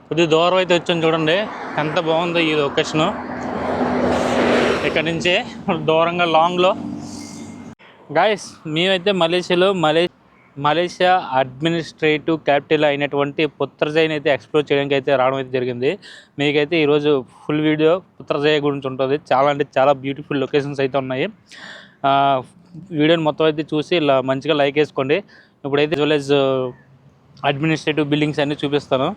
కొద్దిగా దూరం అయితే వచ్చాను చూడండి, ఎంత బాగుందో ఈ లొకేషను. ఇక్కడ నుంచే దూరంగా లాంగ్లో గాయస్ మేమైతే మలేషియా అడ్మినిస్ట్రేటివ్ క్యాపిటల్ అయినటువంటి పుత్రజయని అయితే ఎక్స్ప్లోర్ చేయడానికి అయితే రావడం అయితే జరిగింది. మీకైతే ఈరోజు ఫుల్ వీడియో పుత్రజయ గురించి ఉంటుంది. చాలా అంటే చాలా బ్యూటిఫుల్ లొకేషన్స్ అయితే ఉన్నాయి. వీడియోని మొత్తం అయితే చూసి ఇలా మంచిగా లైక్ వేసుకోండి. ఇప్పుడైతే as well as administrative buildings అన్నీ చూపిస్తాను.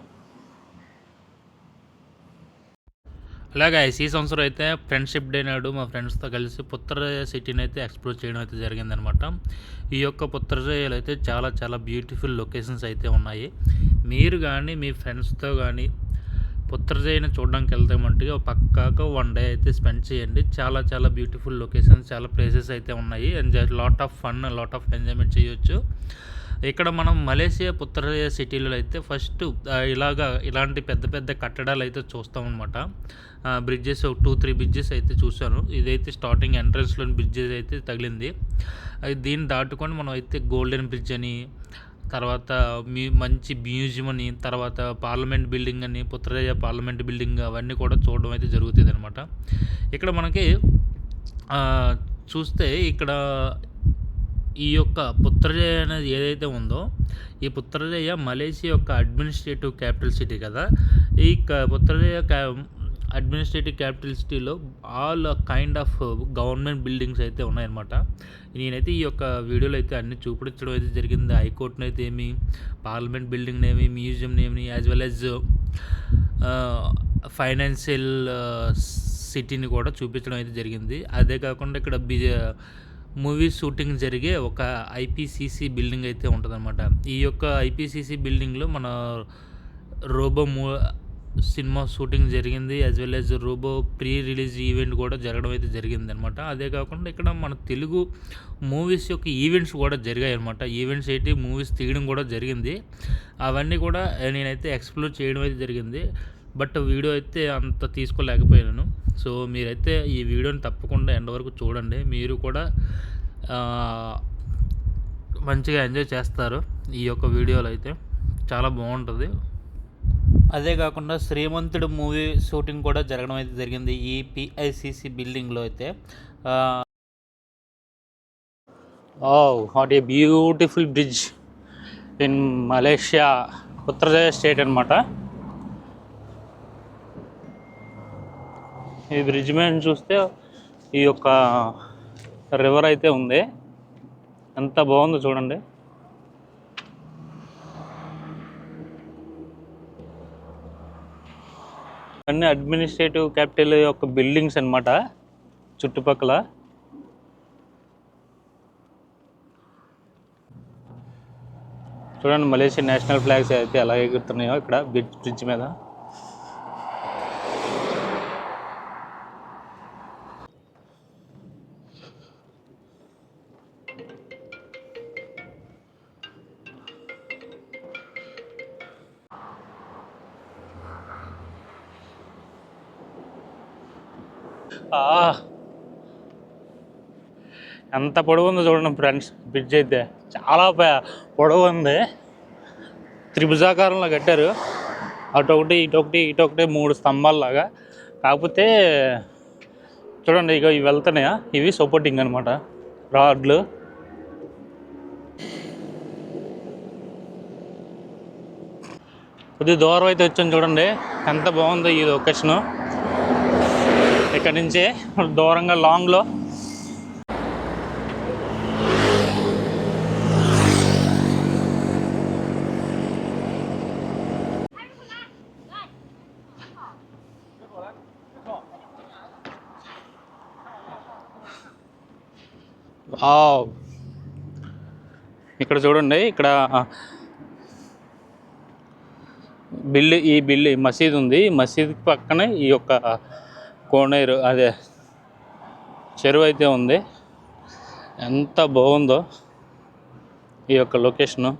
అలాగే ఈ సంవత్సరం అయితే ఫ్రెండ్షిప్ డే నాడు మా ఫ్రెండ్స్తో కలిసి పుత్రజయ సిటీని అయితే ఎక్స్ప్లోర్ చేయడం అయితే జరిగిందనమాట. ఈ యొక్క పుత్రజయలో అయితే చాలా చాలా బ్యూటిఫుల్ లొకేషన్స్ అయితే ఉన్నాయి. మీరు కానీ మీ ఫ్రెండ్స్తో కానీ పుత్రజయని చూడడానికి వెళ్తే మట్టుగా పక్కాగా 1 డే అయితే స్పెండ్ చేయండి. చాలా చాలా బ్యూటిఫుల్ లొకేషన్స్, చాలా ప్లేసెస్ అయితే ఉన్నాయి. Lot of fun, lot of enjoyment చేయొచ్చు. ఇక్కడ మనం మలేషియా పుత్రజయ సిటీలో అయితే ఫస్ట్ ఇలాంటి పెద్ద పెద్ద కట్టడాలు అయితే చూస్తామన్నమాట. బ్రిడ్జెస్ 2-3 బ్రిడ్జెస్ అయితే చూశాను. ఇదైతే స్టార్టింగ్ ఎంట్రన్స్లోని బ్రిడ్జెస్ అయితే తగిలింది. దీన్ని దాటుకొని మనం అయితే గోల్డెన్ బ్రిడ్జ్ అని, తర్వాత మంచి మ్యూజియం అని, తర్వాత పార్లమెంట్ బిల్డింగ్ అని, పుత్రజయ పార్లమెంట్ బిల్డింగ్ అవన్నీ కూడా చూడడం అయితే జరుగుతుంది అనమాట. ఇక్కడ మనకి చూస్తే ఇక్కడ ఈ యొక్క పుత్రజయ అనేది ఏదైతే ఉందో, ఈ పుత్రజయ మలేషియా యొక్క అడ్మినిస్ట్రేటివ్ క్యాపిటల్ సిటీ కదా. ఈ పుత్రజయ అడ్మినిస్ట్రేటివ్ క్యాపిటల్ సిటీలో all kind of government buildings అయితే ఉన్నాయన్నమాట. నేనైతే ఈ యొక్క వీడియోలో అయితే అన్ని చూపించడం అయితే జరిగింది. హైకోర్టును అయితే ఏమి, పార్లమెంట్ బిల్డింగ్ ఏమి, మ్యూజియం ఏమి, యాజ్ వెల్ యాజ్ ఫైనాన్షియల్ సిటీని కూడా చూపించడం అయితే జరిగింది. అదే కాకుండా ఇక్కడ మూవీ షూటింగ్ జరిగే ఒక ఐపీసీసీ బిల్డింగ్ అయితే ఉంటుందన్నమాట. ఈ యొక్క ఐపీసీసీ బిల్డింగ్లో మన రోబో సినిమా షూటింగ్ జరిగింది. As well as Robo pre release event కూడా జరగడం అయితే జరిగింది అనమాట. అదే కాకుండా ఇక్కడ మన తెలుగు మూవీస్ యొక్క ఈవెంట్స్ కూడా జరిగాయి అనమాట. ఈవెంట్స్ ఏంటి, మూవీస్ తీయడం కూడా జరిగింది. అవన్నీ కూడా నేనైతే ఎక్స్ప్లోర్ చేయడం అయితే జరిగింది. బట్ వీడియో అయితే అంత తీసుకోలేకపోయాను. సో మీరైతే ఈ వీడియోని తప్పకుండా ఎండ్ వరకు చూడండి. మీరు కూడా మంచిగా ఎంజాయ్ చేస్తారు. ఈ యొక్క వీడియోలో అయితే చాలా బాగుంటుంది. అదే కాకుండా శ్రీమంతుడు మూవీ షూటింగ్ కూడా జరగడం అయితే జరిగింది ఈ పిఐసిసి బిల్డింగ్లో అయితే. What a beautiful bridge in Malaysia Putrajaya state అనమాట. ఈ బ్రిడ్జ్ మీద చూస్తే ఈ యొక్క రివర్ అయితే ఉంది. ఎంత బాగుందో చూడండి. అన్ని అడ్మినిస్ట్రేటివ్ క్యాపిటల్ యొక్క బిల్డింగ్స్ అన్నమాట చుట్టుపక్కల. చూడండి మలేషియా నేషనల్ ఫ్లాగ్స్ అయితే ఎలా ఎగురుతున్నాయో ఇక్కడ బ్రిడ్జ్ మీద. ఎంత పొడవు ఉందో చూడండి ఫ్రెండ్స్. బ్రిడ్జ్ అయితే చాలా పొడవు ఉంది. త్రిభుజాకారంలో కట్టారు. అటొకటి ఇటొకటి 3 స్తంభాలలాగా. కాకపోతే చూడండి ఇక ఇవి వెళ్తున్నాయా, ఇవి సపోర్టింగ్ అనమాట, రాడ్లు. కొద్దిగా దూరం అయితే వచ్చాను చూడండి, ఎంత బాగుందో ఈ లొకేషను. ఇక్కడ నుంచే దూరంగా లాంగ్లో ఇక్కడ చూడండి. ఇక్కడ ఈ మసీద్ ఉంది. ఈ మసీద్ పక్కనే ఈ యొక్క కోనేరు, అదే చెరువు అయితే ఉంది. ఎంత బాగుందో ఈ యొక్క లొకేషను.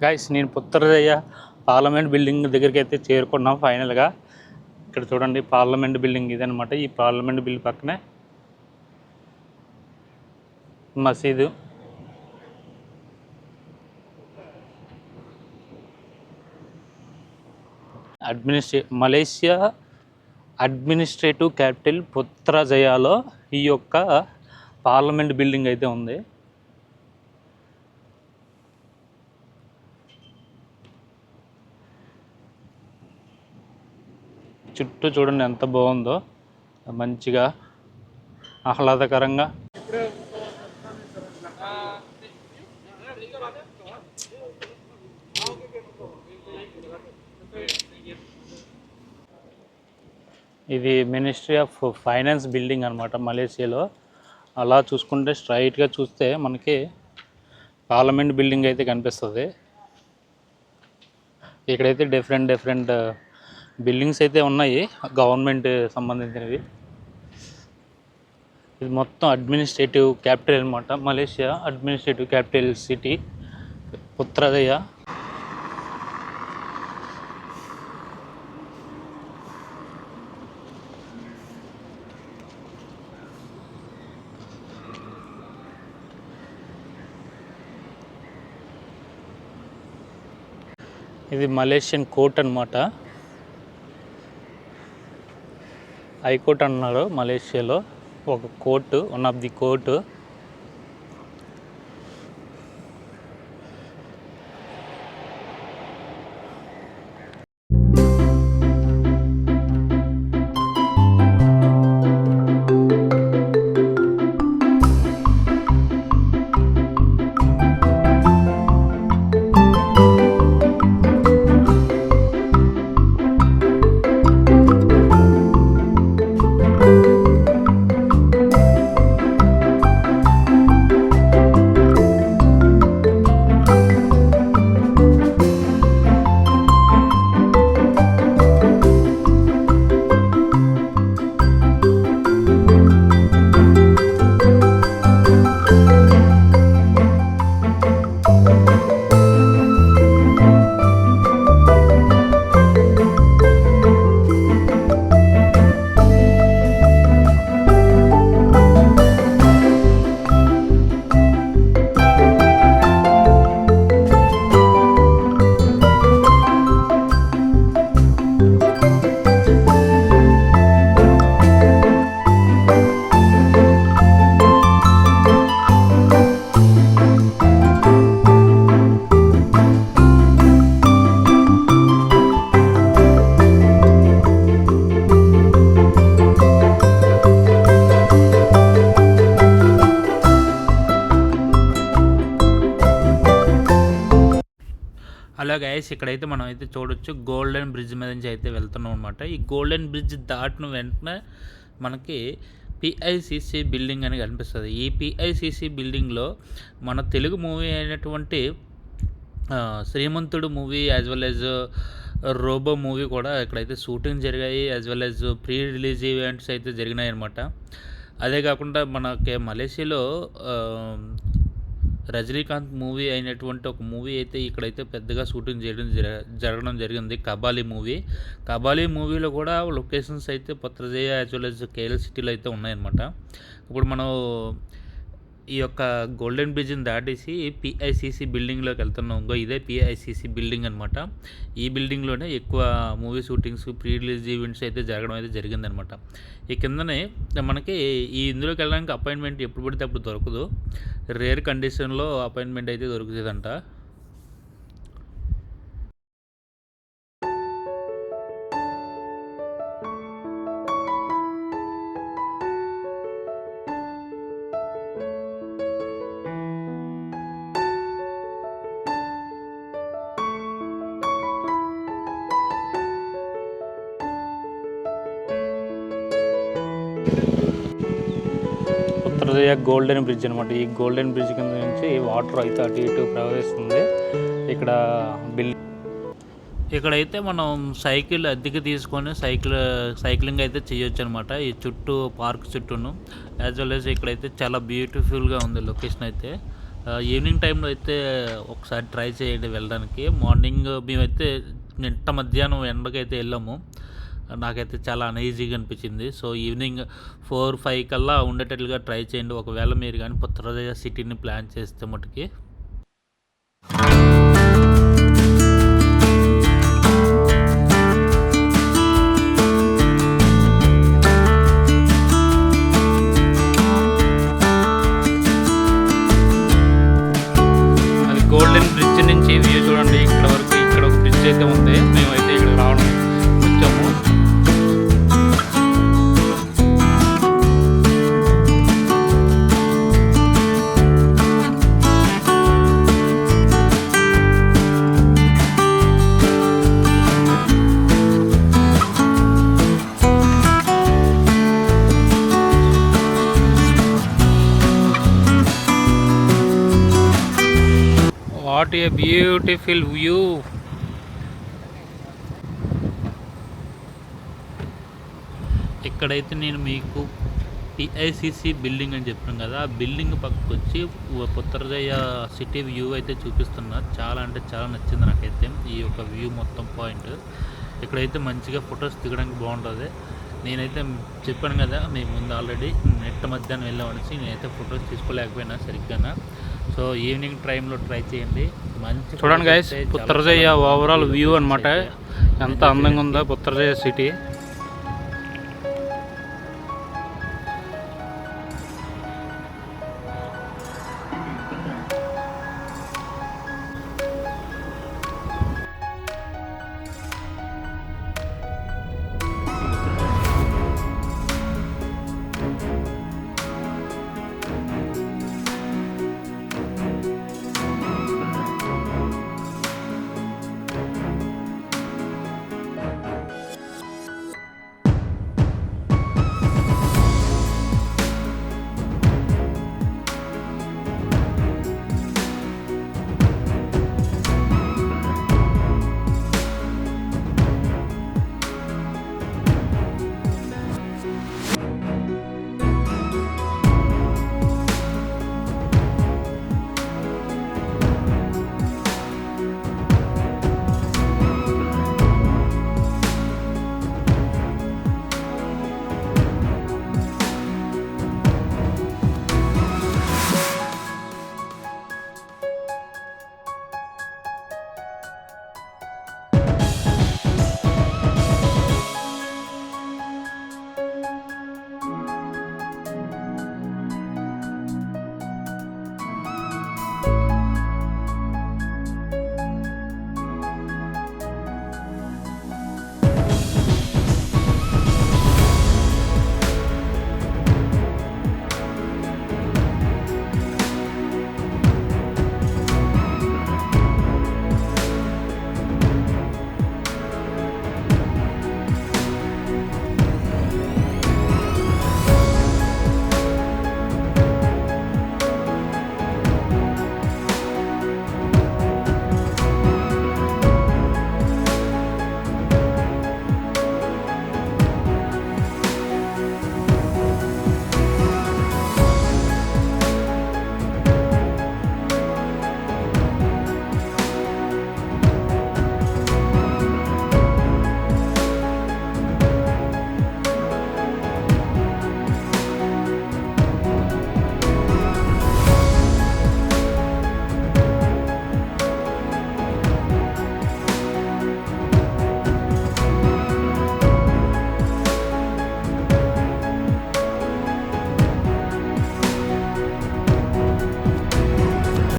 గైస్ నేను పుత్రజయ పార్లమెంట్ బిల్డింగ్ దగ్గరికి అయితే చేరుకున్నాం ఫైనల్గా. ఇక్కడ చూడండి పార్లమెంట్ బిల్డింగ్ ఇదనమాట. ఈ పార్లమెంట్ బిల్డింగ్ పక్కనే మసీదు. మలేషియా అడ్మినిస్ట్రేటివ్ క్యాపిటల్ పుత్రజయాలో ఈ యొక్క పార్లమెంట్ బిల్డింగ్ అయితే ఉంది. చుట్టూ చూడండి ఎంత బాగుందో, మంచిగా ఆహ్లాదకరంగా. ఇది మినిస్ట్రీ ఆఫ్ ఫైనాన్స్ బిల్డింగ్ అనమాట మలేషియాలో. అలా చూసుకుంటే స్ట్రైట్గా చూస్తే మనకి పార్లమెంట్ బిల్డింగ్ అయితే కనిపిస్తుంది. ఇక్కడైతే డిఫరెంట్ బిల్డింగ్స్ అయితే ఉన్నాయి గవర్నమెంట్ సంబంధించినవి. ఇది మొత్తం అడ్మినిస్ట్రేటివ్ క్యాపిటల్ అనమాట. Malaysia administrative capital city Putrajaya. ఇది మలేషియన్ కోర్ట్ అనమాట. హైకోర్టు అన్నారు మలేషియాలో, ఒక court, one of the court. Hello guys, ఇక్కడైతే మనం అయితే చూడొచ్చు గోల్డెన్ బ్రిడ్జ్ మీద నుంచి అయితే వెళ్తున్నాం అనమాట. ఈ గోల్డెన్ బ్రిడ్జ్ దాటిన వెంటనే మనకి పిఐసిసి బిల్డింగ్ అని కనిపిస్తుంది. ఈ పిఐసిసి బిల్డింగ్లో మన తెలుగు మూవీ అయినటువంటి Srimanthudu movie as well as Robo movie కూడా ఇక్కడైతే షూటింగ్ జరిగాయి, as well as pre release events అయితే జరిగినాయి అనమాట. అదే కాకుండా మనకి మలేషియాలో రజనీకాంత్ మూవీ అయినటువంటి ఒక మూవీ అయితే ఇక్కడైతే పెద్దగా షూటింగ్ జరగడం జరిగింది, కబాలీ మూవీలో కూడా లొకేషన్స్ అయితే Putrajaya as well as KL సిటీలో అయితే ఉన్నాయన్నమాట. ఇప్పుడు మనం ఈ యొక్క గోల్డెన్ బ్రిడ్జ్ని దాటేసి పిఐసిసి బిల్డింగ్లోకి వెళ్తున్నాం. ఇదే పిఐసిసి బిల్డింగ్ అనమాట. ఈ బిల్డింగ్లోనే ఎక్కువ movie shootings, pre release events అయితే జరగడం అయితే జరిగిందనమాట. ఈ కిందనే మనకి ఇందులోకి వెళ్ళడానికి అపాయింట్మెంట్ ఎప్పుడు పడితే అప్పుడు దొరకదు, రేర్ కండిషన్లో అపాయింట్మెంట్ అయితే దొరుకుతుందంట. పుత్రజయ గోల్డెన్ బ్రిడ్జ్ అనమాట. ఈ గోల్డెన్ బ్రిడ్జ్ కింద నుంచి వాటర్ అయితే అటు ఇటు ప్రవహిస్తుంది. ఇక్కడ ఇక్కడైతే మనం సైకిల్ అద్దెకి తీసుకొని సైక్లింగ్ అయితే చేయొచ్చు అనమాట. ఈ చుట్టూ పార్క్ చుట్టూను యాజ్ వెల్ యాజ్ ఇక్కడైతే చాలా బ్యూటిఫుల్గా ఉంది లొకేషన్ అయితే. ఈవినింగ్ టైంలో అయితే ఒకసారి ట్రై చేయండి వెళ్ళడానికి. మార్నింగ్ మేమైతే నిట్ట మధ్యాహ్నం ఎండకైతే వెళ్ళాము. నాకైతే చాలా అన్ఈజీగా అనిపించింది. సో ఈవినింగ్ 4-5 కల్లా ఉండేటట్లుగా ట్రై చేయండి ఒకవేళ మీరు కానీ పుత్రజయ సిటీని ప్లాన్ చేస్తే మటుకి. గోల్డెన్ బ్రిడ్జ్ నుంచి వ్యూ చూడండి. ఇక్కడ వరకు ఇక్కడ ఒక బ్రిడ్జ్ అయితే ఉంది. మేమైతే ఇక్కడ రావడం వచ్చాము. What a beautiful view. ఇక్కడైతే నేను మీకు టిఐసిసి బిల్డింగ్ అని చెప్పాను కదా, ఆ బిల్డింగ్ పక్కకు వచ్చి పుత్రజయ సిటీ వ్యూ అయితే చూపిస్తున్నా. చాలా అంటే చాలా నచ్చింది నాకైతే ఈ యొక్క వ్యూ మొత్తం పాయింట్. ఇక్కడైతే మంచిగా ఫొటోస్ దిగడానికి బాగుంటుంది. నేనైతే చెప్పాను కదా మీకు ముందు ఆల్రెడీ నెట్ మధ్యాహ్నం వెళ్ళామనేసి నేనైతే ఫొటోస్ తీసుకోలేకపోయినా సరిగ్గా. సో ఈవినింగ్ టైంలో ట్రై చేయండి. మంచి చూడండి గైస్, పుత్రజయ ఓవరాల్ వ్యూ అనమాట. ఎంత అందంగా ఉందో పుత్రజయ సిటీ.